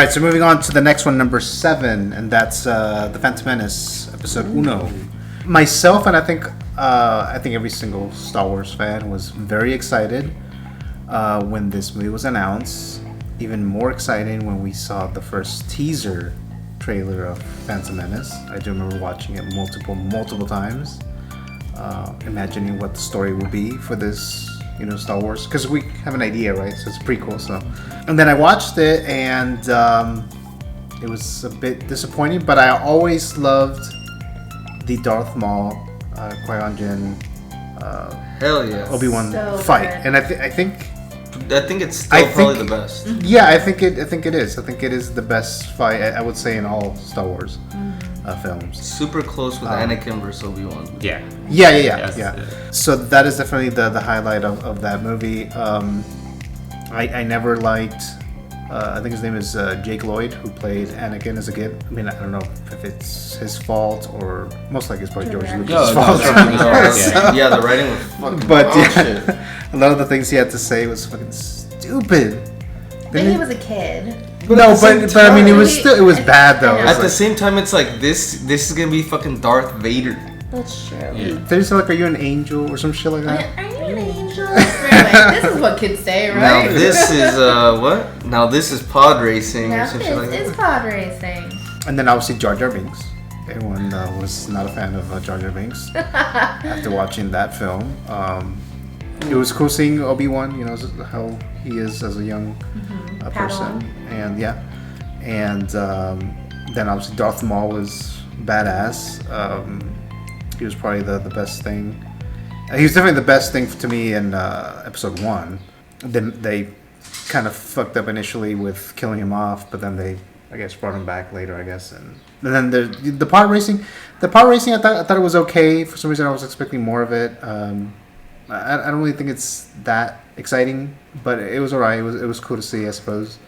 right, so moving on to the next one, number 7, and that's The Phantom Menace, episode uno. Myself, and I think every single Star Wars fan was very excited when this movie was announced. Even more exciting when we saw the first teaser trailer of Phantom Menace. I do remember watching it multiple times, imagining what the story would be for this, Star Wars, because we have an idea, right? So it's a prequel. So, and then I watched it, and it was a bit disappointing. But I always loved the Darth Maul, Qui-Gon Jinn, hell yeah, Obi-Wan So fight, good. and I think it's still probably the best. Yeah, I think it is. I think it is the best fight, I would say, in all Star Wars films. Super close with Anakin versus Obi-Wan. Yeah. Yeah. So that is definitely the highlight of that movie. I never liked. I think his name is Jake Lloyd, who played Anakin as a kid. I mean, I don't know if it's his fault or most likely it's probably George Lucas' fault. Yeah, the writing was fucking But a lot of the things he had to say was fucking stupid. Maybe he was a kid. But I mean, it was bad though. At the same time, it's like this is gonna be fucking Darth Vader. That's true. Yeah. Did he say like, "Are you an angel" or some shit like that? Are you an angel? Anyway, this is what kids say, right? Now this is what? Now this is pod racing or Now some shit like this that. is pod racing. And then obviously Jar Jar Binks. Everyone was not a fan of Jar Jar Binks after watching that film. It was cool seeing Obi-Wan, how he is as a young person. And then obviously Darth Maul was badass. He was probably the best thing. He was definitely the best thing to me in episode 1. Then they kind of fucked up initially with killing him off, but then they, I guess, brought him back later, I guess. And then the pod racing. The pod racing, I thought it was okay. For some reason, I was expecting more of it. I don't really think it's that exciting, but it was alright. It was cool to see, I suppose.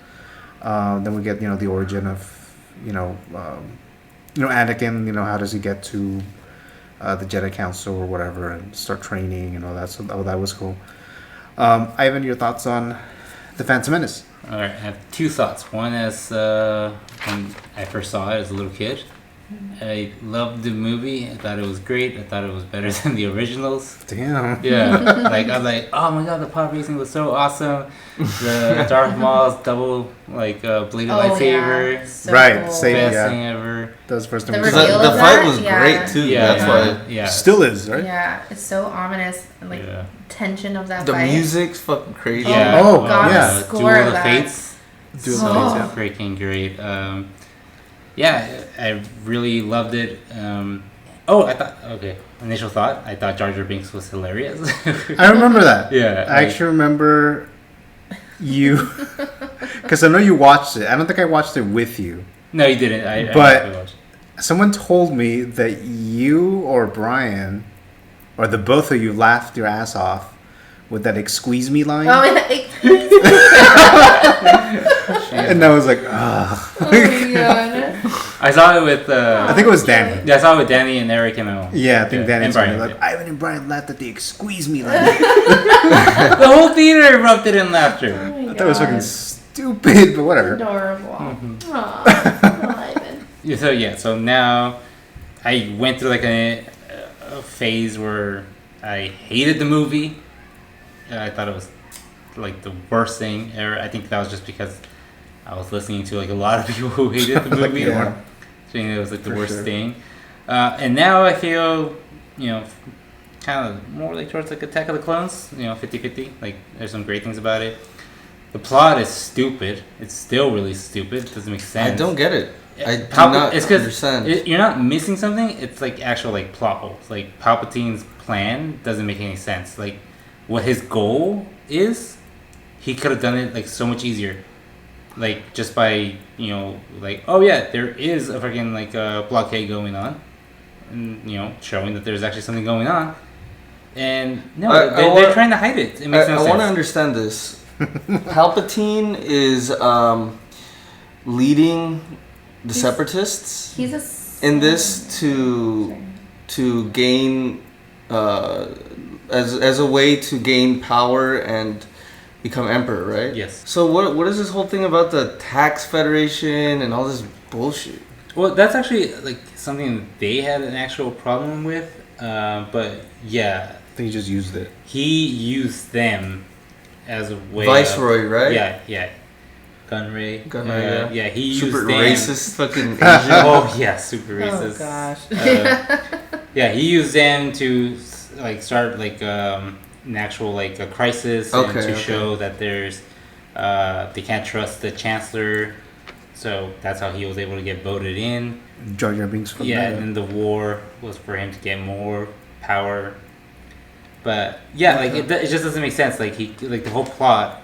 Then we get the origin of Anakin. How does he get to the Jedi Council or whatever and start training and all that. So that was cool. Ivan, your thoughts on The Phantom Menace? All right, I have 2 thoughts. One is when I first saw it as a little kid, I loved the movie. I thought it was great. I thought it was better than the originals. Damn. Yeah, I was like, oh my god, the pod racing was so awesome. The Darth Maul's double bladed lightsaber, Yeah. So Right, cool. same. best Yeah. thing ever. That was the first time. The we reveal saw The it. of fight that? was Yeah. great too. Yeah, That's why. Yeah, Still is, right? Yeah, it's so ominous and tension of that The fight. music's fucking crazy. Yeah. Oh, God, yeah. the score Duel of of the that. Fates. Duel So- of the Fates, Freaking great. I really loved it. Initial thought, I thought Jar Jar Binks was hilarious. I remember that. Yeah. I actually remember you, because I know you watched it. I don't think I watched it with you. No, you didn't. I But- watched. Someone told me that you or Brian, or the both of you, laughed your ass off with that "excuse me" line. Oh, And I was like, ah. oh my god. I saw it with. I think it was Danny. Yeah, I saw it with Danny and Eric and Yeah, I think Danny and told me, Brian. like, Ivan and Brian laughed at the "excuse me" line. The whole theater erupted in laughter. Oh my I thought it was God. fucking stupid, but whatever. Adorable. Mm-hmm. Aw, Ivan. So now I went through a phase where I hated the movie. I thought it was the worst thing ever. I think that was just because I was listening to a lot of people who hated the movie. Yeah. Saying it was the For worst sure. thing. And now I feel, kind of more towards Attack of the Clones, 50-50. There's some great things about it. The plot is stupid. It's still really stupid. It doesn't make sense. I don't get it. I do not It's 'cause understand. you're not missing something. It's actual plot holes. Palpatine's plan doesn't make any sense. What his goal is, he could have done it so much easier. Just by oh yeah, there is a freaking blockade going on, and showing that there's actually something going on. And no, they're trying to hide it. It makes no sense. I want to understand this. Palpatine is leading the Separatists He's in this to gain as a way to gain power and become emperor, right? Yes. So what is this whole thing about the tax federation and all this bullshit? Well, that's actually like something that they had an actual problem with. But yeah, I think he just used it. he used them as a way. Viceroy, right? Yeah. Gunray. Gunray, yeah. He super used them. racist fucking Asian. Oh yeah, super racist. Oh gosh. Yeah, he used them to like start like an actual like a crisis and to show that there's they can't trust the chancellor. So that's how he was able to get voted in. Jar Jar Binks from Yeah, that. and then the war was for him to get more power. But yeah, like it just doesn't make sense. Like the whole plot,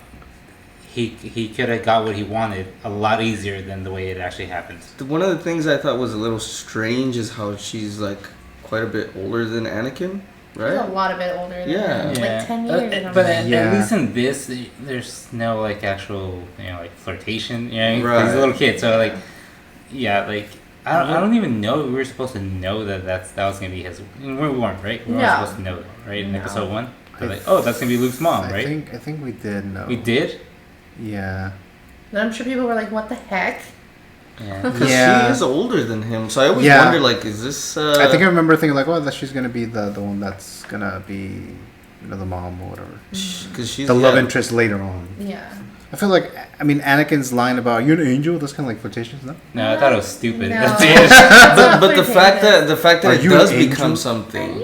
he could have got what he wanted a lot easier than the way it actually happened. One of the things I thought was a little strange is how she's like quite a bit older than Anakin, right? He's a lot of it older than Yeah. him. Like 10 years or something. But at Yeah. least in this, there's no like actual like flirtation. You know, Right. he's a little kid, so like yeah, like. I don't even know we were supposed to know that that was gonna be his. We weren't, right? We weren't No. supposed to know that, right? In No. episode 1, they're like, oh, that's gonna be Luke's mom, right? I think we did know. We did. Yeah. And I'm sure people were like, what the heck? Yeah. Because Yeah. she is older than him, so I always Yeah. wonder, like, is this? I think I remember thinking like, oh, that she's gonna be the one that's gonna be, the mom or whatever. because she's The love interest later on. Yeah. I feel like, I mean, Anakin's line about "you're an angel," that's kind of like flirtatious, no? No, I thought it was stupid. No. But the fact that Are it you does an angel? become something,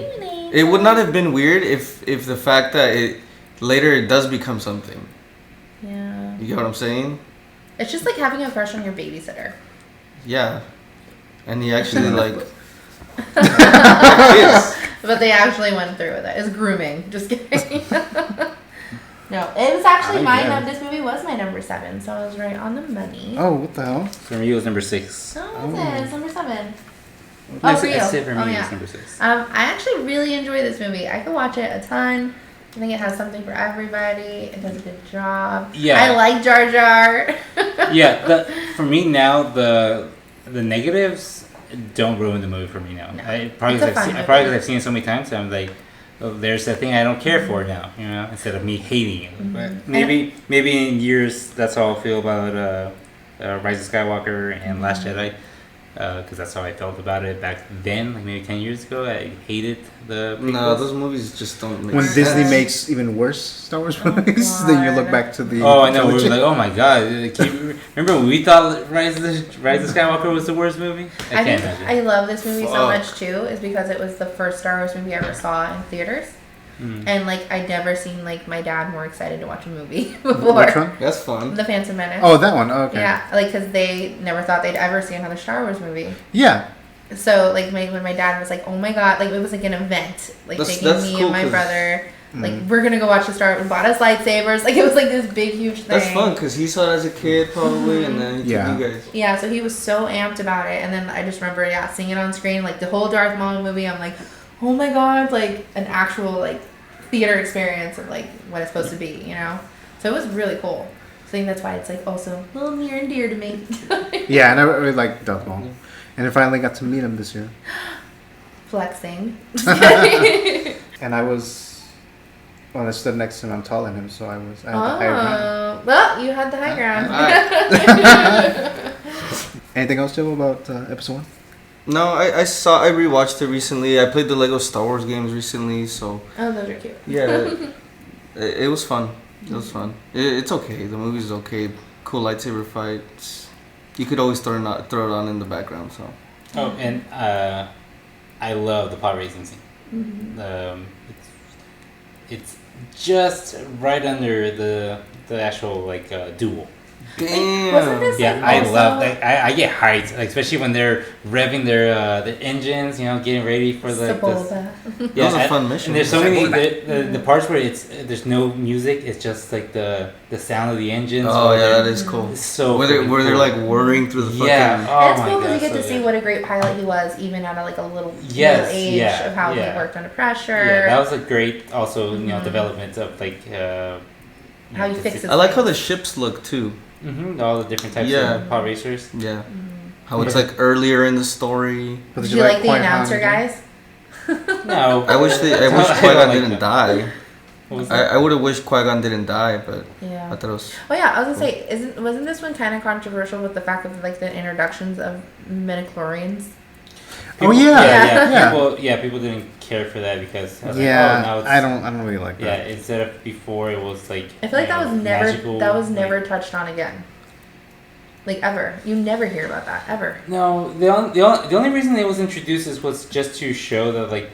it would not have been weird if the fact that it later it does become something. Yeah. You get what I'm saying? It's just like having a crush on your babysitter. Yeah, and he actually like. Kids. But they actually went through with it. It's grooming. Just kidding. No, it was actually this movie was my number 7, so I was right on the money. Oh, what the hell? For me, it was number 6. Oh, was it? It's number 7. I for you. said for me, Oh, it yeah. was number 6. I actually really enjoy this movie. I could watch it a ton. I think it has something for everybody. It does a good job. Yeah. I like Jar Jar. Yeah, for me now, the negatives don't ruin the movie for me now. No. Probably It's a because fun I've movie. seen it so many times, so I'm like, oh, there's a thing I don't care for now, instead of me hating it. But maybe in years that's how I'll feel about Rise of Skywalker and Last Jedi, because that's how I felt about it back then, like maybe 10 years ago. I hated the prequels. No, those movies just don't make When sense. Disney makes even worse Star Wars movies, then you look God. back to the. Oh, I know. We were trilogy. like, oh my god. Remember when we thought Rise of Skywalker was the worst movie? I can't imagine. I love this movie so Fuck. much too, is because it was the first Star Wars movie I ever saw in theaters. And like I'd never seen like my dad more excited to watch a movie before. Which one? That's fun. The Phantom Menace. Oh, that one. Oh, okay. Yeah, like because they never thought they'd ever see another Star Wars movie. Yeah. So like when my dad was like, oh my god, like it was like an event, like taking That's me cool and my 'cause- brother, like we're gonna go watch the Star Wars. Bought us lightsabers, like it was like this big huge thing. That's fun because he saw it as a kid probably, and then he Yeah. took you guys. Yeah, so he was so amped about it, and then I just remember seeing it on screen, like the whole Darth Maul movie. I'm like, oh my god, like an actual like theater experience of like what it's supposed to be, So it was really cool. So I think that's why it's like also a little near and dear to me. Yeah, and I really like Darth Maul. And I finally got to meet him this year. Flexing. And I stood next to him, I'm taller than him, so I had the higher ground. Oh, well, you had the high ground. Anything else, Joe, about episode 1? No, I rewatched it recently. I played the Lego Star Wars games recently, so Oh, those are cute. yeah, it was fun. It was fun. It's okay. The movie's okay. Cool lightsaber fights. You could always throw it on in the background. So. Oh, and I love the pod racing scene. It's just right under the actual like duel. Damn. Wasn't this Yeah, like I also- love that. I get hyped, like, especially when they're revving their engines, getting ready for the. Sebulba. That was a fun mission. And there's so many the parts where there's no music. It's just like the sound of the engines. Oh or yeah, the- that is cool. It's so Where they're freaking like cool. whirring through the fucking. Yeah. Oh And it's my cool god. because you get so to see good. what a great pilot he was, even at a little Yes, age yeah, of how yeah. he worked under pressure. Yeah, that was a great also development of like How he fixes I like how the ships look too. all the different types Yeah. of pod racers. Yeah. How it's like earlier in the story. But Did you like the Qui-Gon announcer again? guys? No, I wish I Qui-Gon don't like didn't that. die. I would have wished Qui-Gon didn't die, but Yeah. I thought it was. Oh yeah, I was gonna say, wasn't this one kind of controversial with the fact of like the introductions of midichlorians? Oh yeah. People didn't care for that because now I don't really like that. Yeah, instead of before it was like I feel like that was never like, touched on again. Like ever, you never hear about that ever. No, the only reason it was introduced was just to show that like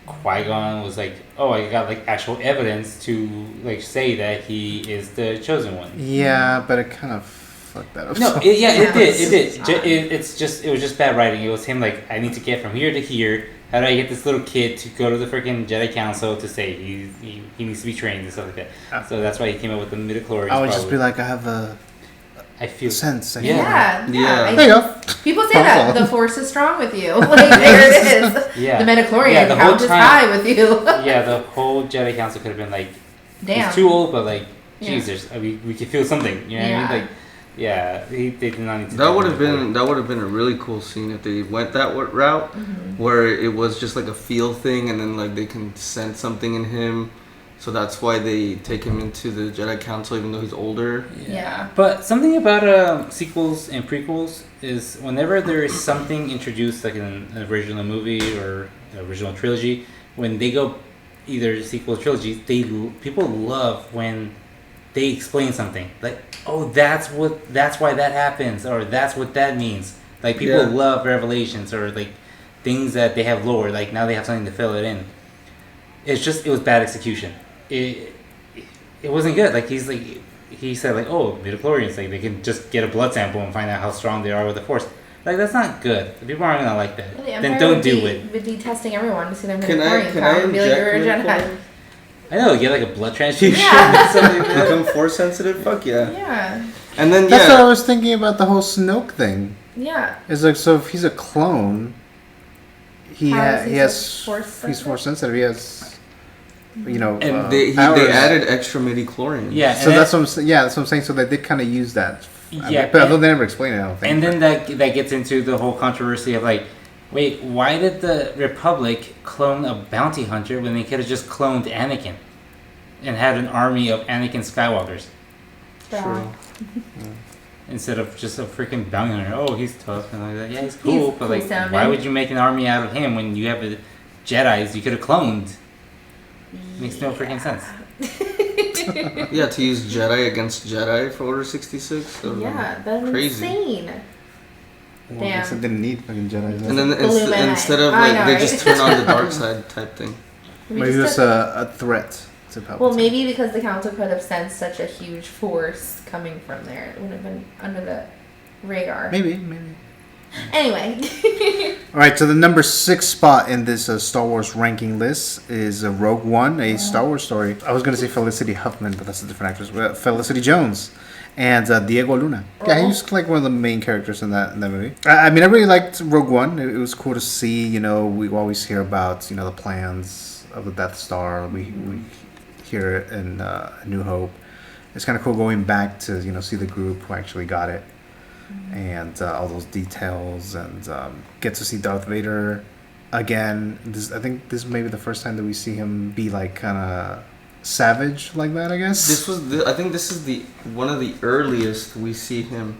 Qui-Gon was like, oh, I got like actual evidence to like say that he is the chosen one. Yeah, but it kind of fucked that up. No, it did. It was just bad writing. It was him like, I need to get from here to here. How do I get this little kid to go to the freaking Jedi Council to say he needs to be trained and stuff like that? So that's why he came up with the midichlorians. I would just be like, I have I feel sense. Yeah. There you go. People say that the force is strong with you. Like there it is. Yeah. The midichlorian Yeah, the whole count is time- high with you. Yeah, the whole Jedi Council could have been like, Damn. he's too old, but like, Yeah. Jesus, we could feel something. You know what I mean? Like, yeah, they did not need to. That would have been a really cool scene if they went that route, where it was just like a feel thing, and then like they can sense something in him. So that's why they take him into the Jedi Council, even though he's older. Yeah. But something about sequels and prequels is whenever there is something introduced, like in an original movie or an original trilogy, when they go either sequel or trilogy, people love when they explain something. Like, oh, that's why that happens, or that's what that means. Like, people love revelations or like things that they have lore. Like, now they have something to fill it in. It was bad execution. It wasn't good. Like he said like, oh, midichlorians, like they can just get a blood sample and find out how strong they are with the force. Like that's not good. People aren't gonna like that. Then don't do it. Would be testing everyone to see their Can midichlorian I count and be like, you're a inject Jedi. I know, get like a blood transfusion Yeah. or something like that. Become force sensitive? Fuck yeah. Yeah. And then That's what I was thinking about the whole Snoke thing. Yeah. It's like, so if he's a clone, he's force force sensitive. He has, and they powers. added extra midichlorians. Yeah. So that's what I'm saying. So they did kind of use that. Yeah, but although they never explain it, I don't think. And then that gets into the whole controversy of like, wait, why did the Republic clone a bounty hunter when they could have just cloned Anakin and had an army of Anakin Skywalkers True. instead of just a freaking bounty hunter? Oh, he's tough and like that. Yeah, he's cool, but like, sounding. why would you make an army out of him when you have a Jedi's you could have cloned? Makes no freaking sense. Yeah, to use Jedi against Jedi for Order 66. Yeah, that's crazy. insane. Well, Damn. I guess I didn't need fucking Jedi. And then Illuminati. instead of I like know, they right? just turn on the dark side type thing. Maybe it was a threat to Palpatine. Well, maybe because the council could have sensed such a huge force coming from there, it would have been under the radar. Maybe. Anyway. All right, so the number 6 spot in this Star Wars ranking list is Rogue One, a Star Wars story. I was going to say Felicity Huffman, but that's a different actress. Felicity Jones and Diego Luna. Yeah, he was like one of the main characters in that movie. I mean, I really liked Rogue One. It was cool to see. We always hear about the plans of the Death Star. We hear it in A New Hope. It's kind of cool going back to see the group who actually got it. And all those details, and get to see Darth Vader again. I think this may be the first time that we see him be like kind of savage like that. I guess I think this is one of the earliest we see him,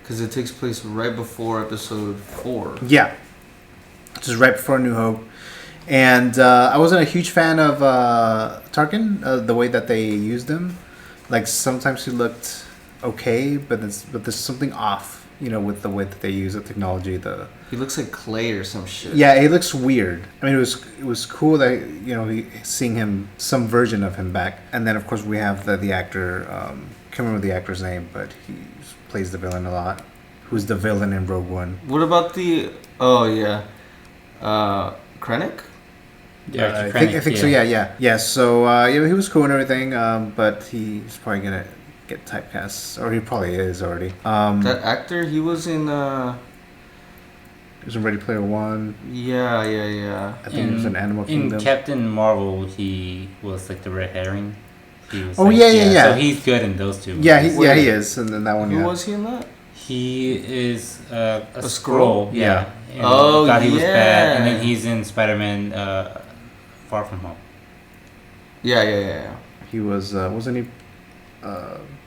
because it takes place right before Episode 4. Yeah, just right before A New Hope. And I wasn't a huge fan of Tarkin, the way that they used him. Like sometimes he looked okay, but there's something off, with the way that they use the technology. He looks like clay or some shit. Yeah, he looks weird. I mean, it was cool that seeing him, some version of him back, and then of course we have the actor. Can't remember the actor's name, but he plays the villain a lot. Who's the villain in Rogue One? What about the? Oh yeah, Krennic. Yeah, I think so. Yeah. So he was cool and everything, but he's probably gonna get typecast, or he probably is already. That actor, he was in. He was in Ready Player One. Yeah. I think he was in Animal Kingdom. In Captain Marvel, he was like the red herring. He was Oh, yeah. So he's good in those two. Yeah, he is, and then that one. Who was he in that? He is a Skrull? Skrull. Yeah. And Oh, thought he was yeah. bad, and then he's in Spider-Man Far From Home. Yeah. He was wasn't he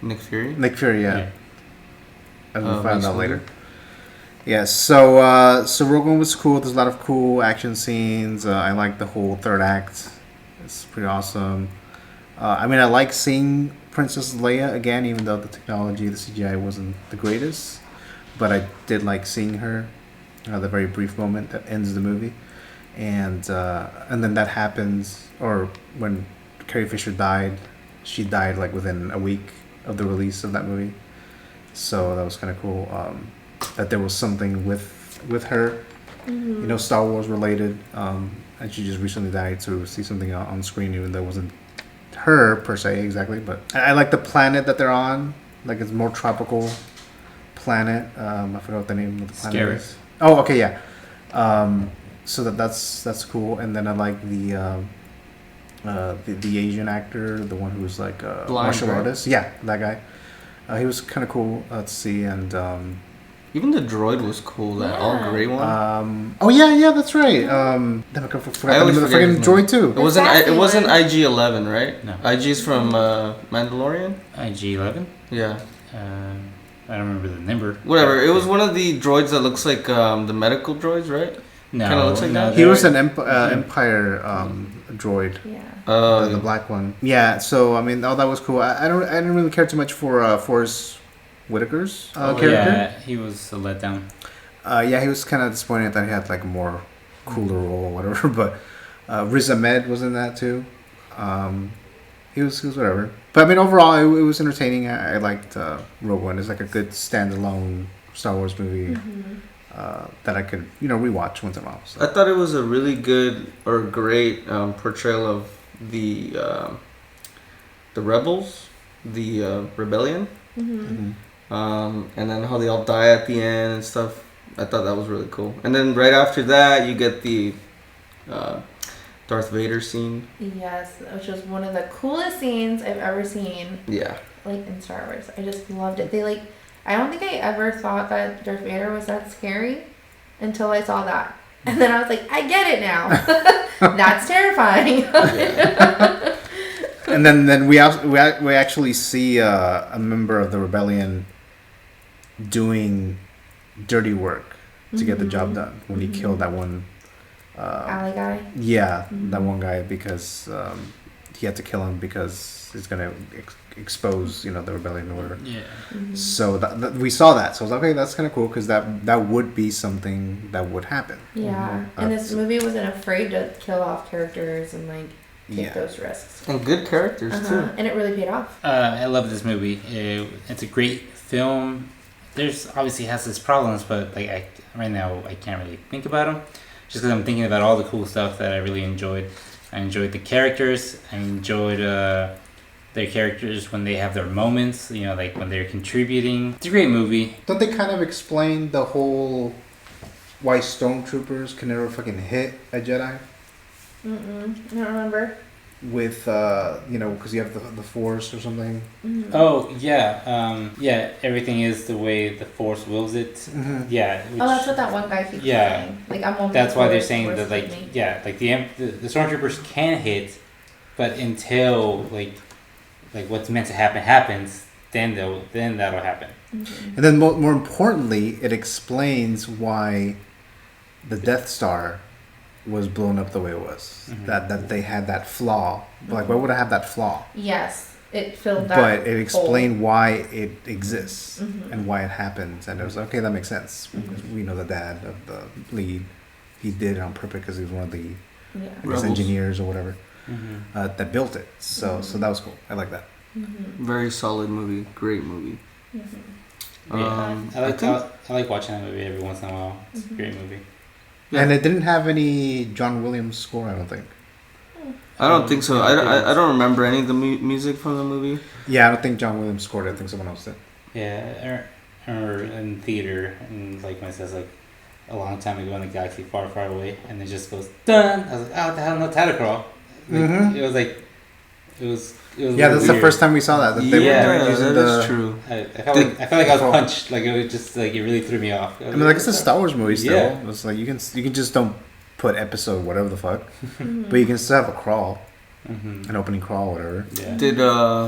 Nick Fury. Nick Fury? Yeah. Yeah. And we'll find makes out sense. later. Yeah, so Rogue One was cool. There's a lot of cool action scenes. I like the whole third act. It's pretty awesome. I mean, I like seeing Princess Leia again, even though the technology, the CGI wasn't the greatest. But I did like seeing her. The very brief moment that ends the movie, and then that happens, or when Carrie Fisher died, she died like within a week of the release of that movie. So that was kind of cool. That there was something with her, Star Wars related, and she just recently died. So to see something on screen, even though it wasn't her per se exactly, but I like the planet that they're on. Like it's more tropical planet. I forgot what the name of the planet Scary. is. Oh, okay, yeah. So that's cool, and then I like the Asian actor, the one who was like a Blind, martial right? artist. Yeah, that guy. He was kind of cool to see, and Even the droid was cool. That all gray one. oh yeah, that's right. Damn, I forgot the name always of the forget freaking his droid too. It wasn't. sassy It wasn't one. IG-11, right? No. IG's from Mandalorian. IG-11. Yeah. I don't remember the number. Whatever. It was one of the droids that looks like the medical droids, right? No, Kinda looks like no, that. He they're- was an Empire droid. Yeah. Oh, The black one. Yeah, so I mean, that was cool. I didn't really care too much for Forrest Whitaker's character. Yeah, he was a letdown. Yeah, he was kind of disappointed that he had like a more cooler role or whatever. But Riz Ahmed was in that too. He was whatever. But I mean, overall, it was entertaining. I liked Rogue One. It's like a good standalone Star Wars movie that I could rewatch once in a while. So. I thought it was a really good or great portrayal of the rebels, the rebellion, Mhm. and then how they all die at the end and stuff. I thought that was really cool. And then right after that, you get the Darth Vader scene. Yes, which was one of the coolest scenes I've ever seen, Yeah. like in Star Wars. I just loved it. I don't think I ever thought that Darth Vader was that scary until I saw that. And then I was like, I get it now. That's terrifying. And then we actually see a member of the rebellion doing dirty work to get the job done when he killed that one. Alley guy. Yeah, that one guy, because he had to kill him because it's gonna expose the rebellion or whatever. Yeah. So that we saw that. So I was like, okay, that's kind of cool, because that would be something that would happen. Yeah. And this movie wasn't afraid to kill off characters and like take Yeah. those risks. And good characters too. And it really paid off. I love this movie. It's a great film. There's obviously has its problems, but like right now I can't really think about them, just because I'm thinking about all the cool stuff that I really enjoyed. I enjoyed the characters. I enjoyed their characters when they have their moments. Like when they're contributing. It's a great movie. Don't they kind of explain the whole why stormtroopers can never fucking hit a Jedi? I don't remember. With because you have the Force or something. Oh yeah, everything is the way the Force wills it. Mm-hmm. Yeah. Oh, that's what that one guy keeps Yeah. saying. Like, I'm only That's why they're Force, saying Force that, like, with me. yeah, like the stormtroopers can hit, but until like what's meant to happen happens, then that'll happen. And then more importantly, it explains why the Death Star was blown up the way it was. That they had that flaw. Like, why would I have that flaw? Yes, it filled that. But it explained why it exists and why it happens. And it was okay, that makes sense. Because we know the dad of the lead, he did it on purpose because he was one of the Yeah. I guess, Rebels. engineers or whatever that built it. So that was cool. I like that. Very solid movie. Great movie. Yeah, I think- like watching that movie every once in a while. It's a great movie. Yeah. And it didn't have any John Williams score, I don't think. I don't think so. I don't remember any of the music from the movie. Yeah, I don't think John Williams scored it. I think someone else did. Yeah, I remember in theater, and like when it says like a long time ago in a galaxy far, far away, and it just goes done. I was like, oh, what the hell, no title crawl. Like, It was like, it was. Yeah, that's the weird. first time we saw that. They Yeah, were using that is the. true. I felt like I was punched. Like it was just like it really threw me off. I mean, like it's a Star Wars movie still. Yeah. It's like you can just don't put episode whatever the fuck, but you can still have a crawl. an opening crawl or whatever. Yeah. Did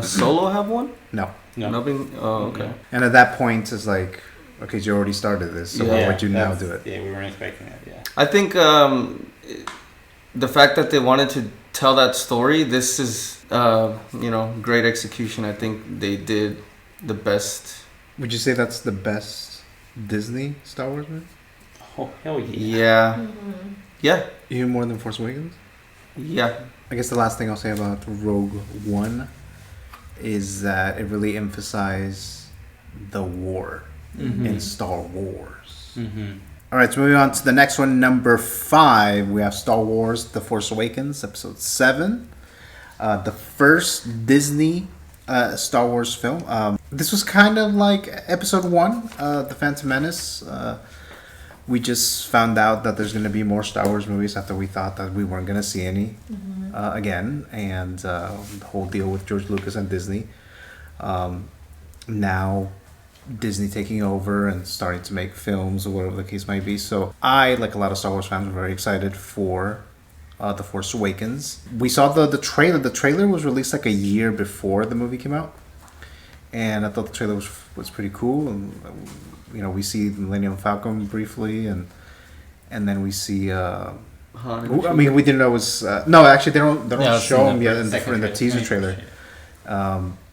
Solo have one? No. No. Nothing. Oh, okay. And at that point, it's like, okay, you already started this, so why would you now do it? Yeah, we weren't expecting that. Yeah. I think the fact that they wanted to tell that story, this is great execution. I think they did the best. Would you say that's the best Disney Star Wars movie? Oh hell yeah. Yeah. Mm-hmm. Yeah. Even more than Force Awakens? Yeah. I guess the last thing I'll say about Rogue One is that it really emphasized the war in Star Wars. All right, so moving on to the next one, number 5. We have Star Wars: The Force Awakens, Episode 7, the first Disney Star Wars film. This was kind of like Episode 1, The Phantom Menace. We just found out that there's going to be more Star Wars movies after we thought that we weren't going to see any again. And the whole deal with George Lucas and Disney. Now Disney taking over and starting to make films or whatever the case might be. So I, like a lot of Star Wars fans, were very excited for The Force Awakens. We saw the trailer. The trailer was released like a year before the movie came out. And I thought the trailer was pretty cool. And we see the Millennium Falcon briefly, and then we see. We didn't know it was no. Actually, they don't show him yet in the teaser trailer.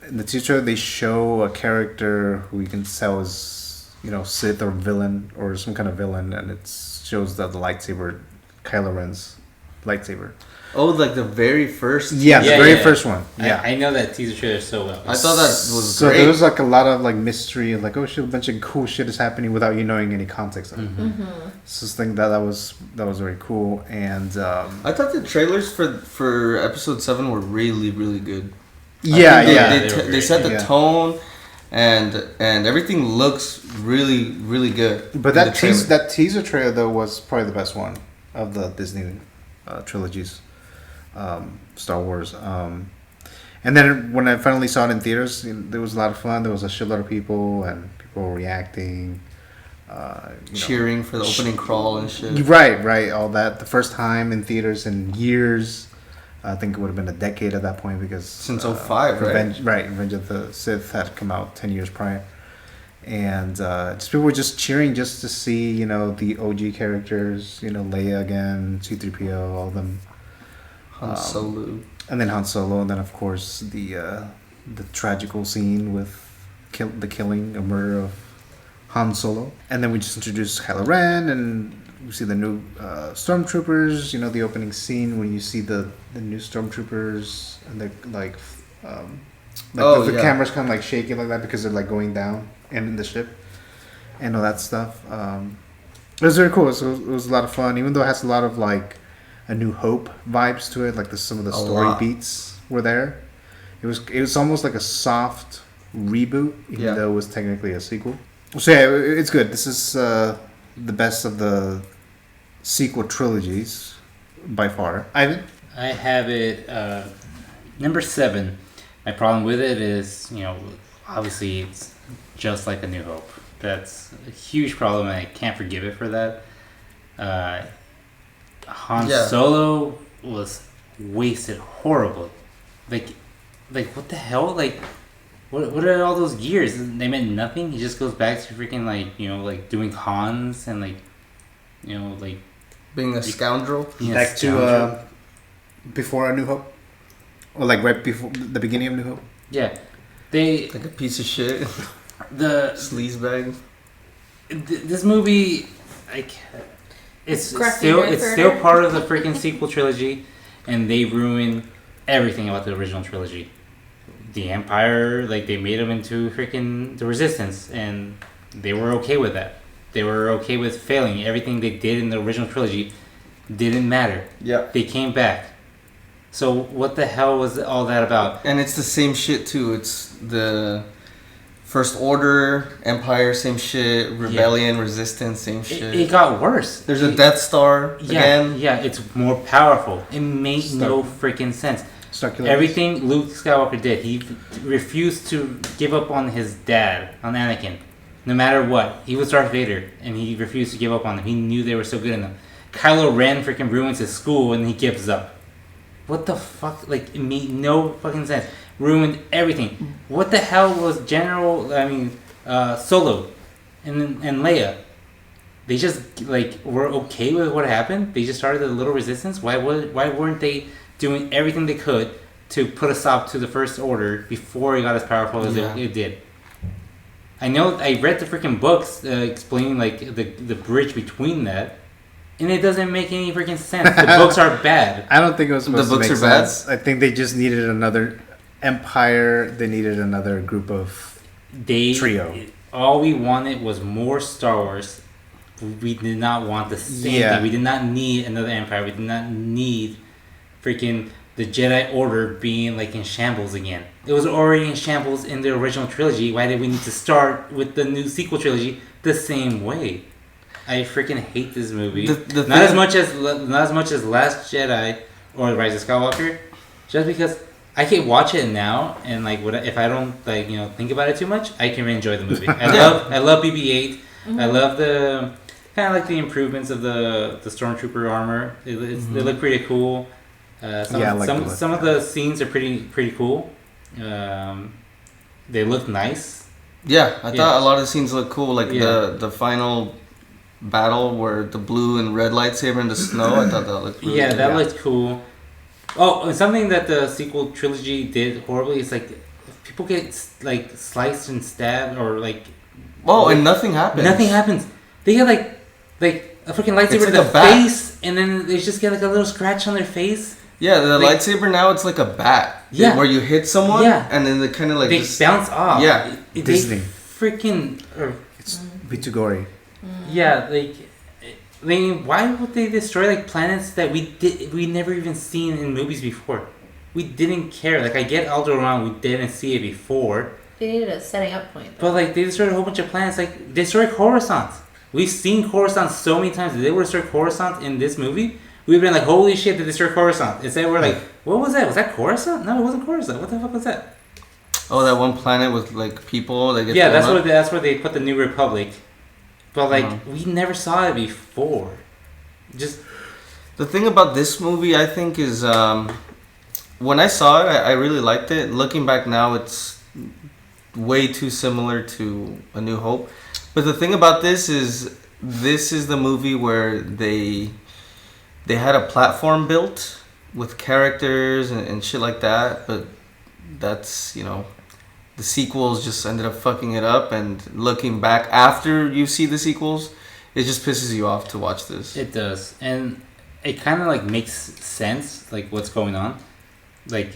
In the teaser trailer, they show a character who you can tell is Sith or villain or some kind of villain, and it shows that the lightsaber, Kylo Ren's lightsaber. Oh, like the very first. Yeah, the very first one. Yeah, I know that teaser trailer so well. I thought that was so great. there was like a lot of like mystery and like, oh shit, a bunch of cool shit is happening without you knowing any context of it. So I think that was very cool. And I thought the trailers for Episode 7 were really, really good. They set the tone, and everything looks really, really good. But that teaser trailer though was probably the best one of the Disney trilogies. Star Wars. And then when I finally saw it in theaters, there was a lot of fun. There was a shitload of people, and people were reacting. Cheering for the opening crawl and shit. Right. All that. The first time in theaters in years. I think it would have been a decade at that point because... Since 05, right? Revenge of the Sith had come out 10 years prior. And just people were just cheering just to see, the OG characters, Leia again, C-3PO, all of them. Han Solo. And then Han Solo, and then of course the tragical scene with the killing or murder of Han Solo. And then we just introduced Kylo Ren, and we see the new stormtroopers. The opening scene when you see the new stormtroopers and the the camera's kind of like shaking like that because they're like going down in the ship and all that stuff. It was very cool. So it was a lot of fun, even though it has a lot of like A New Hope vibes to it. Like some of the story beats were there. It was almost like a soft reboot, even though it was technically a sequel. So yeah, it's good. This is the best of the sequel trilogies by far. Ivan? I have it number 7. My problem with it is, obviously it's just like A New Hope. That's a huge problem, and I can't forgive it for that. Han Solo was wasted horribly. Like what the hell? Like, what are all those years? They meant nothing. He just goes back to freaking doing Hans and being a scoundrel. Back to before A New Hope, or like right before the beginning of New Hope. Yeah, they like a piece of shit. The sleazebag. This movie, it's still part of the freaking sequel trilogy, and they ruined everything about the original trilogy. The Empire, they made them into freaking the Resistance, and they were okay with that. They were okay with failing. Everything they did in the original trilogy didn't matter. Yeah. They came back. So what the hell was all that about? And it's the same shit too. It's the First Order, Empire, same shit. Rebellion, Resistance, same shit. It got worse. There's a Death Star again. Yeah, it's more powerful. It made no freaking sense. Everything Luke Skywalker did, he refused to give up on his dad, on Anakin. No matter what. He was Darth Vader, and he refused to give up on him. He knew they were so good in them. Kylo Ren freaking ruins his school, and he gives up. what the fuck? Like, it made no fucking sense. Ruined everything. What the hell was Solo and Leia? They just, like, were okay with what happened. They just started a little resistance. Why weren't they doing everything they could to put a stop to the First Order before it got as powerful as it did? I know I read the freaking books explaining, like, the bridge between that, and it doesn't make any freaking sense. The books are bad. I don't think it was supposed The to make books are sense. I think they just needed another empire. They needed another group of trio. All we wanted was more Star Wars. We did not want the same thing. We did not need another empire. We did not need freaking the Jedi Order being, like, in shambles again. It was already in shambles in the original trilogy. Why did we need to start with the new sequel trilogy the same way? I freaking hate this movie. Not as much as Last Jedi or Rise of Skywalker, just because I can watch it now and, like, if I don't, like, think about it too much, I can enjoy the movie. I love BB-8. Mm-hmm. I love the kind of like the improvements of the stormtrooper armor. They look pretty cool. Some of the scenes are pretty cool. They look nice. Yeah, I thought a lot of the scenes look cool. Like the final battle where the blue and red lightsaber in the snow. I thought that looked really cool. That looked cool. Oh, and something that the sequel trilogy did horribly is, like, people get, like, sliced and stabbed or, like... Oh, and nothing happens. Nothing happens. They get, like a freaking lightsaber to the face, and then they just get, like, a little scratch on their face. Yeah, the lightsaber now, it's like a bat. Yeah. Where you hit someone, and then they kind of, like... They bounce off. Yeah. Disney. Freaking... It's a bit too gory. Yeah, like... I mean, why would they destroy, like, planets that we never even seen in movies before? We didn't care. Like, I get Alderaan, we didn't see it before. They needed a setting up point, though. But, like, they destroyed a whole bunch of planets. Like, destroyed Coruscant. We've seen Coruscant so many times. If they were to destroy Coruscant in this movie, we've been like, holy shit, they destroyed Coruscant. Instead, we're like, what was that? Was that Coruscant? No, it wasn't Coruscant. What the fuck was that? Oh, that one planet with, like, people that get that's where they put the New Republic. But, like, we never saw it before. Just... The thing about this movie, I think, is... when I saw it, I really liked it. Looking back now, it's way too similar to A New Hope. But the thing about this is the movie where they had a platform built with characters and shit like that. But that's, the sequels just ended up fucking it up, and looking back after you see the sequels, it just pisses you off to watch this. It does. And it kind of, like, makes sense, like, what's going on. Like,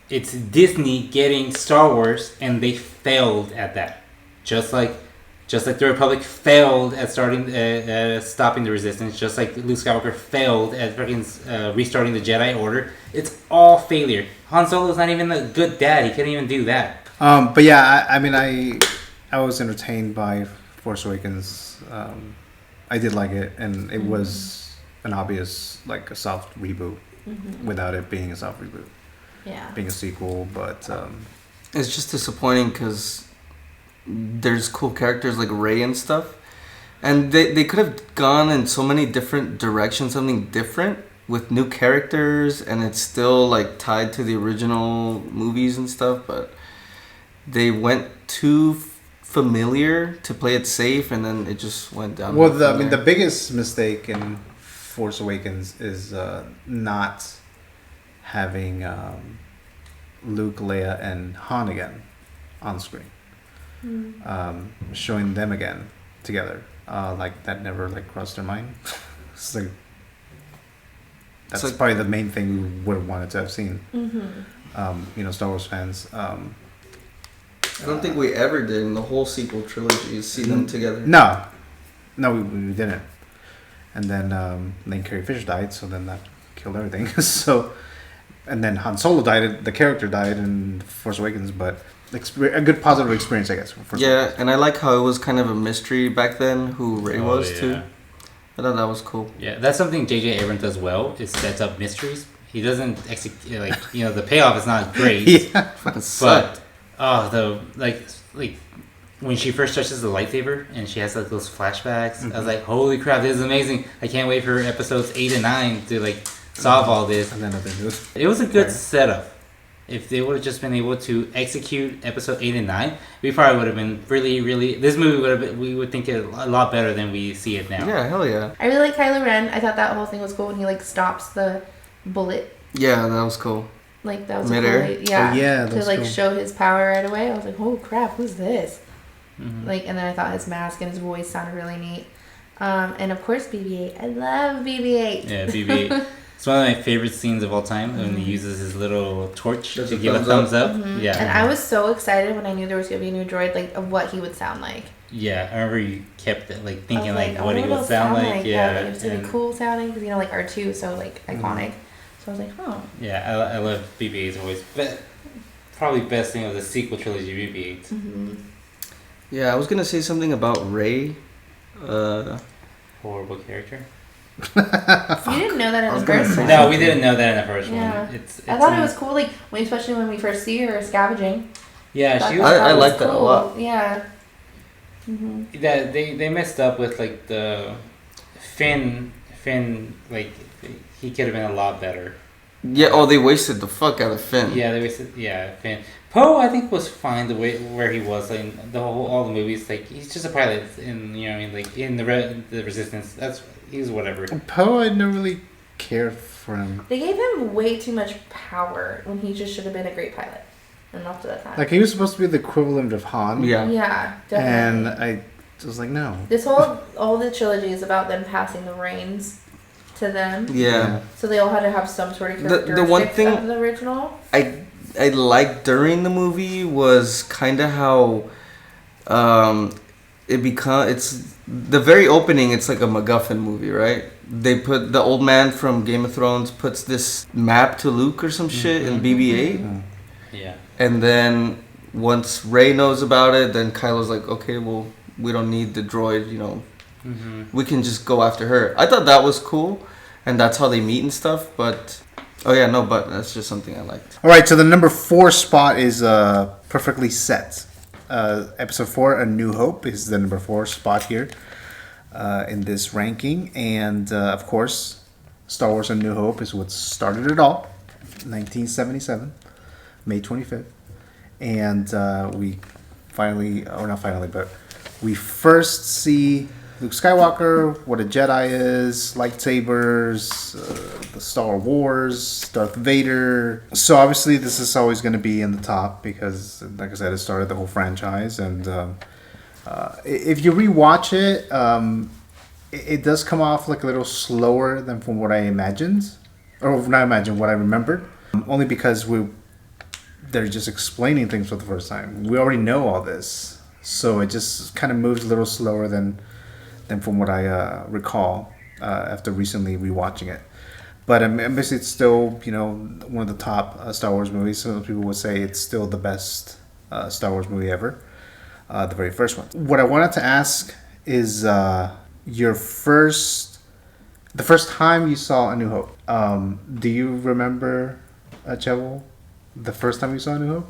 it's Disney getting Star Wars, and they failed at that. Just like the Republic failed at stopping the Resistance, just like Luke Skywalker failed at restarting the Jedi Order. It's all failure. Han Solo's not even a good dad. He couldn't even do that. But yeah, I was entertained by Force Awakens. I did like it, and it was an obvious, like, a soft reboot without it being a soft reboot. Yeah. Being a sequel, but it's just disappointing because there's cool characters like Rey and stuff, and they could have gone in so many different directions, something different with new characters, and it's still, like, tied to the original movies and stuff, but they went too familiar to play it safe, and then it just went down. Well, the biggest mistake in Force Awakens is not having Luke, Leia, and Han again on screen. Showing them again together. Like, that never, like, crossed their mind. It's like, that's probably the main thing we would have wanted to have seen. Star Wars fans. I don't think we ever did in the whole sequel trilogy see them together. No, we didn't. And then Carrie Fisher died, so then that killed everything. And then Han Solo died. The character died in Force Awakens, but a good positive experience, I guess. Yeah, and I like how it was kind of a mystery back then who Rey was too. I thought that was cool. Yeah, that's something J.J. Abrams does well. Is sets up mysteries. He doesn't execute, like, the payoff is not great. Yeah, but like when she first touches the lightsaber and she has, like, those flashbacks, I was like, holy crap, this is amazing. I can't wait for episodes 8 and 9 to, like, solve all this. And then other news. It was a good setup. If they would have just been able to execute episode 8 and 9, we probably would have been really. This movie would have been, we would think it a lot better than we see it now. Yeah, hell yeah. I really like Kylo Ren. I thought that whole thing was cool when he like stops the bullet. Yeah, that was cool. Like that was Midair? a cool way, yeah. Oh, yeah, that to was like cool. show his power right away. I was like, oh crap, who's this? Mhm. Like, and then I thought his mask and his voice sounded really neat. And of course, BB-8. I love BB-8. Yeah, BB-8. It's one of my favorite scenes of all time when he uses his little torch Does to a give a thumbs thumbs up. Mhm. Yeah. And I was so excited when I knew there was gonna be a new droid, like of what he would sound like. Yeah, I remember you kept like I thinking was like I what he wonder would sound like. Yeah, like, it was gonna be and- cool sounding because like R2 so like iconic. So I was like, oh. Yeah, I love BB-8's voice. But probably best thing of the sequel trilogy, BB-8. Mm-hmm. Yeah, I was gonna say something about Rey. Horrible character. You didn't know that in the first one. No, we didn't know that in the first Yeah. one. It's I thought it was cool, like especially when we first see her scavenging. Yeah, That- she was. I was liked that a lot. Yeah. Mm-hmm. That they messed up with like the Finn like he could have been a lot better. Yeah, oh, they wasted the fuck out of Finn. Yeah, they wasted. Yeah, Finn. Poe I think was fine the way where he was like in all the movies. Like he's just a pilot, in you know what I mean, like in the Resistance. He's whatever. Poe, I never really cared for him. They gave him way too much power when he just should have been a great pilot. And up to that time. Like, he was supposed to be the equivalent of Han. Yeah. Yeah, And definitely. I was like, no. This all the trilogy is about them passing the reins to them. Yeah. So they all had to have some sort of The characteristics one thing- of the original. I liked during the movie was kind of how it's the very opening. It's like a MacGuffin movie, right? They put the old man from Game of Thrones puts this map to Luke or some shit in BB-8, Yeah. and then once Rey knows about it, then Kylo's like, okay, well, we don't need the droid, you know, Mm-hmm. we can just go after her. I thought that was cool, and that's how they meet and stuff. But but that's just something I liked. All right, so the number 4 spot is perfectly set. Episode 4, A New Hope, is the number 4 spot here in this ranking. And, of course, Star Wars A New Hope is what started it all. 1977, May 25th. And we finally, or not finally, but we first see Luke Skywalker, what a Jedi is, lightsabers, the Star Wars, Darth Vader. So obviously this is always going to be in the top because, like I said, it started the whole franchise. And if you rewatch it, it does come off like a little slower than from what I imagined, or not imagined, what I remembered. Only because they're just explaining things for the first time. We already know all this, so it just kind of moves a little slower than from what I recall after recently rewatching it. But obviously it's still, one of the top Star Wars movies. Some people would say it's still the best Star Wars movie ever, the very first one. What I wanted to ask is the first time you saw A New Hope. Do you remember, CHEVO, the first time you saw A New Hope?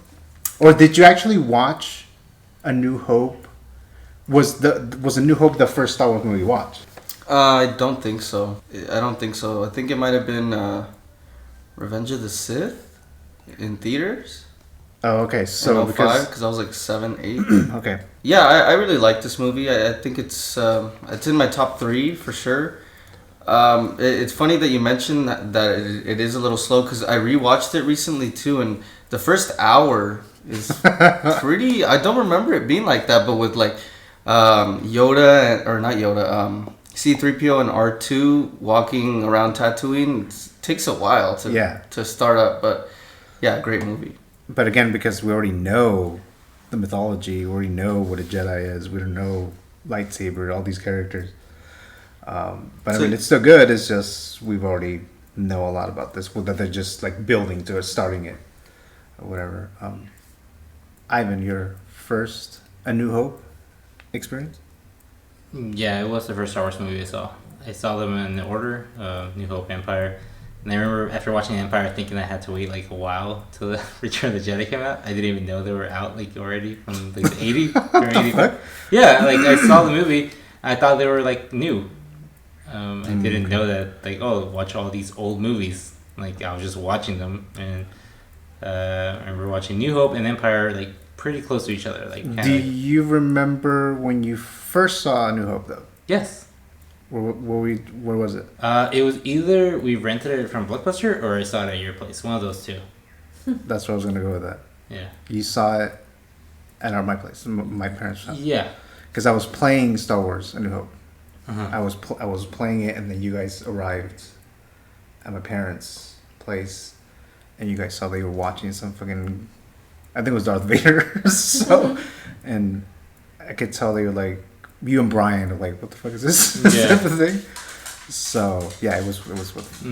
Or did you actually watch A New Hope? Was A New Hope the first Star Wars movie you watched? I don't think so. I think it might have been Revenge of the Sith in theaters. Oh, okay. So because I was like 7, 8. Okay. Yeah, I really like this movie. I think it's in my top 3 for sure. It's funny that you mentioned that it is a little slow because I rewatched it recently too, and the first hour is pretty. I don't remember it being like that, but with like Yoda or not Yoda, C-3PO and R2 walking around Tatooine, it takes a while to start up, but yeah, great movie. But again, because we already know the mythology, we already know what a Jedi is, we don't know lightsaber, all these characters. But I mean, it's still good. It's just we've already know a lot about this. That they're just like building to it, starting it, or whatever. Ivan, your first A New Hope experience? Yeah, it was the first Star Wars movie I saw. I saw them in the order: New Hope, Empire. And I remember after watching Empire, thinking I had to wait like a while till the Return of the Jedi came out. I didn't even know they were out like already from like the 80s or 85. Yeah, like I saw the movie. I thought they were like new. I didn't know that, like, watch all these old movies. Like, I was just watching them, and I remember watching New Hope and Empire, like, pretty close to each other. Like, Do you remember when you first saw A New Hope, though? Yes. Where was it? It was either we rented it from Blockbuster or I saw it at your place. One of those two. That's where I was going to go with that. Yeah. You saw it at my place, my parents' house. Yeah. Because I was playing Star Wars: A New Hope. Uh-huh. I was playing it, and then you guys arrived at my parents' place, and you guys saw they were watching some fucking, I think it was Darth Vader. So, and I could tell they were like, you and Brian are like, what the fuck is this? Yeah. Type of thing. So yeah, it was with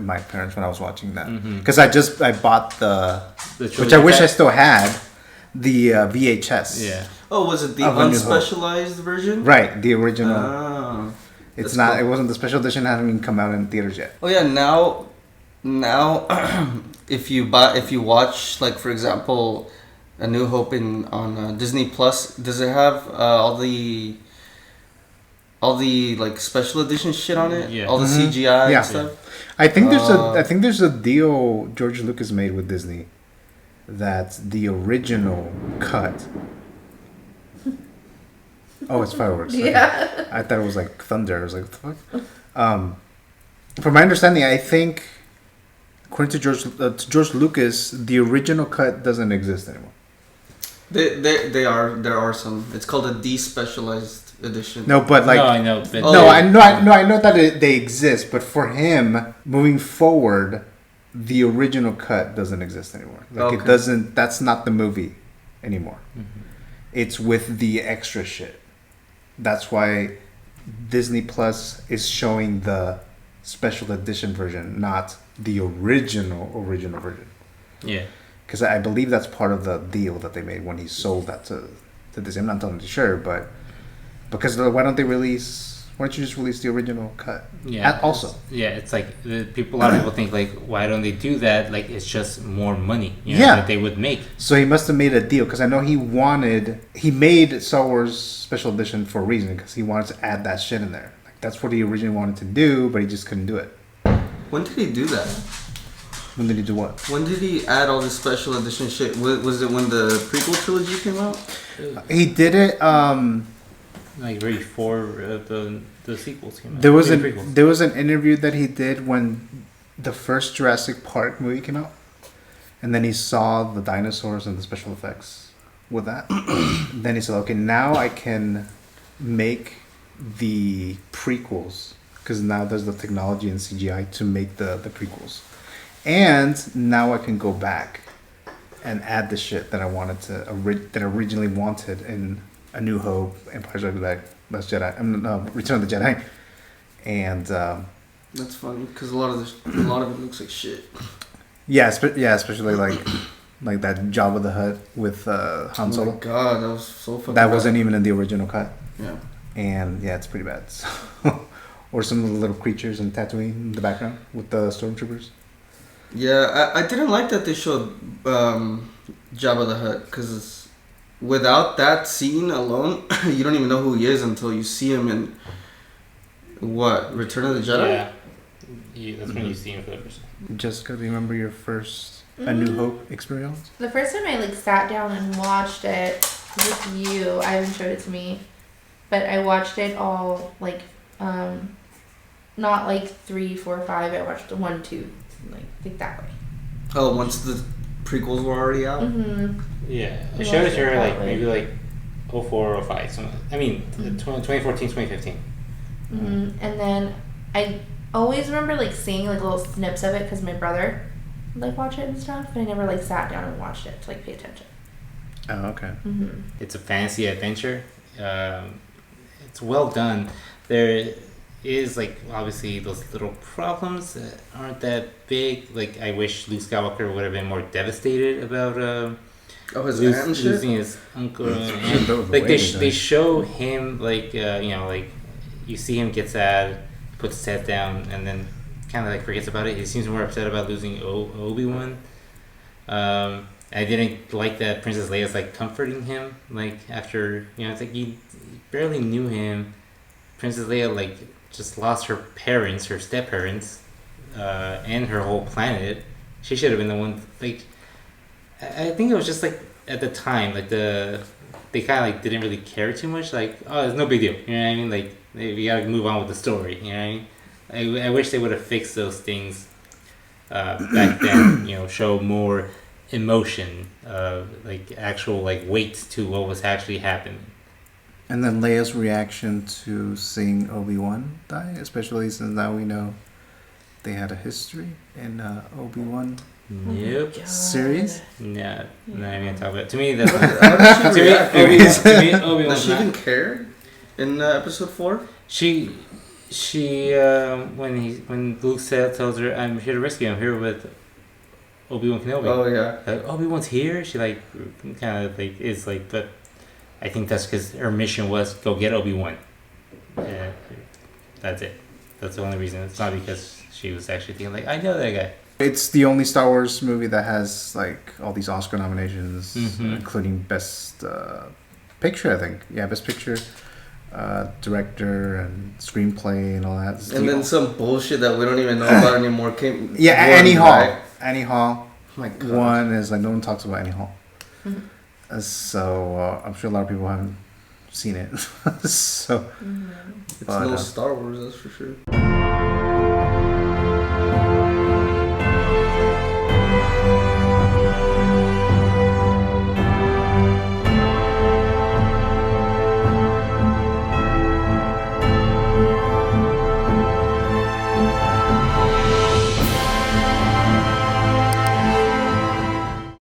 my parents when I was watching that, because I bought the which I wish I still had, the VHS. Yeah. Oh, was it the Of A New Hope. unspecialized version? Right, the original. Ah, It's that's not. cool. It wasn't the special edition. Hasn't even come out in theaters yet. Oh yeah, now, if you watch, like, for example, A New Hope on Disney Plus, does it have all the like special edition shit on it? Yeah. All the Mhm. CGI Yeah. and stuff. I think there's a deal George Lucas made with Disney that the original cut. Oh, it's fireworks. Okay. Yeah. I thought it was like thunder. I was like, what the fuck? From my understanding, I think, according to George Lucas, the original cut doesn't exist anymore. There are some. It's called a despecialized edition. No, but like, no, I know. But Oh. no, I know that they exist. But for him, moving forward, the original cut doesn't exist anymore. Like it Okay. doesn't. That's not the movie anymore. It's with the extra shit. That's why Disney Plus is showing the special edition version, not the original version. Yeah. Because I believe that's part of the deal that they made when he sold that to Disney. I'm not totally sure, but because why don't you just release the original cut? Yeah. Also. Yeah, it's like a lot of people think, like, why don't they do that? Like, it's just more money, Yeah. that they would make. So he must have made a deal, because I know he made Star Wars Special Edition for a reason, because he wanted to add that shit in there. Like, that's what he originally wanted to do, but he just couldn't do it. When did he do that? When did he do what? When did he add all this special edition shit? Was it when the prequel trilogy came out? He did it. Like, right before the sequels came out. There was The prequels. there was an interview that he did when the first Jurassic Park movie came out, and then he saw the dinosaurs and the special effects with that. Then he said, "Okay, now I can make the prequels, because now there's the technology and CGI to make the prequels, and now I can go back and add the shit that I wanted to that I originally wanted in A New Hope, Empire Strikes Back, Last Jedi, Return of the Jedi," and That's funny because a lot of it looks like shit. yeah, especially like that Jabba the Hutt with Han Solo. Oh my god, that was so fucking. That bad. wasn't even in the original cut, Yeah. and yeah, it's pretty bad. So, or some of the little creatures in Tatooine in the background with the stormtroopers. Yeah, I didn't like that they showed Jabba the Hutt because without that scene alone, you don't even know who he is until you see him in Return of the Jedi. Yeah, that's when you see him for the first time. Jessica, do you remember your first A New Hope experience? The first time I sat down and watched it with you, I haven't showed it to me, but I watched it all not 3, 4, 5. I watched 1, 2, like that way. Oh, once the prequels were already out. Mm-hmm. Yeah, I I showed it watched to her it that way. maybe 04 or 05. I mean, 2014, 2015. Mm-hmm. And then I always remember seeing little snips of it because my brother would watch it and stuff, but I never sat down and watched it to pay attention. Oh, okay. Mm-hmm. It's a fantasy adventure. It's well done. There is obviously those little problems that aren't that big. I wish Luke Skywalker would have been more devastated about His aunt and shit? losing his uncle. And, That was they way they show him you see him get sad, puts his head down, and then kind of forgets about it. He seems more upset about losing Obi-Wan. I didn't like that Princess Leia's comforting him after it's you barely knew him. Princess Leia just lost her parents, her step parents, and her whole planet. She should have been the one. Like, I think it was just like at the time, like they kind of like didn't really care too much. Like, oh, it's no big deal. You know what I mean? Like, we gotta move on with the story. You know what I mean? I wish they would have fixed those things back then. You know, show more emotion, like actual like weight to what was actually happening. And then Leia's reaction to seeing Obi-Wan die, especially since now we know they had a history in Obi-Wan Yep. series. Yeah, not even gonna talk about it. To me, that's How did she react? Obi-Wan. Does she even care in episode 4? She when Luke tells her, "I'm here to rescue. I'm here with Obi-Wan Kenobi." Oh yeah. Like, Obi-Wan's here. She like kind of like is like, but I think that's because her mission was go get Obi-Wan. Yeah, that's it. That's the only reason. It's not because she was actually thinking like, I know that guy. It's the only Star Wars movie that has like all these Oscar nominations, including Best Picture, I think. Yeah, Best Picture, Director, and Screenplay, and all that. It's And then some bullshit that we don't even know about anymore came. Yeah, Annie Hall. Annie Hall. Oh my God. One is like no one talks about Annie Hall. So I'm sure a lot of people haven't seen it. So It's no Star Wars, that's for sure.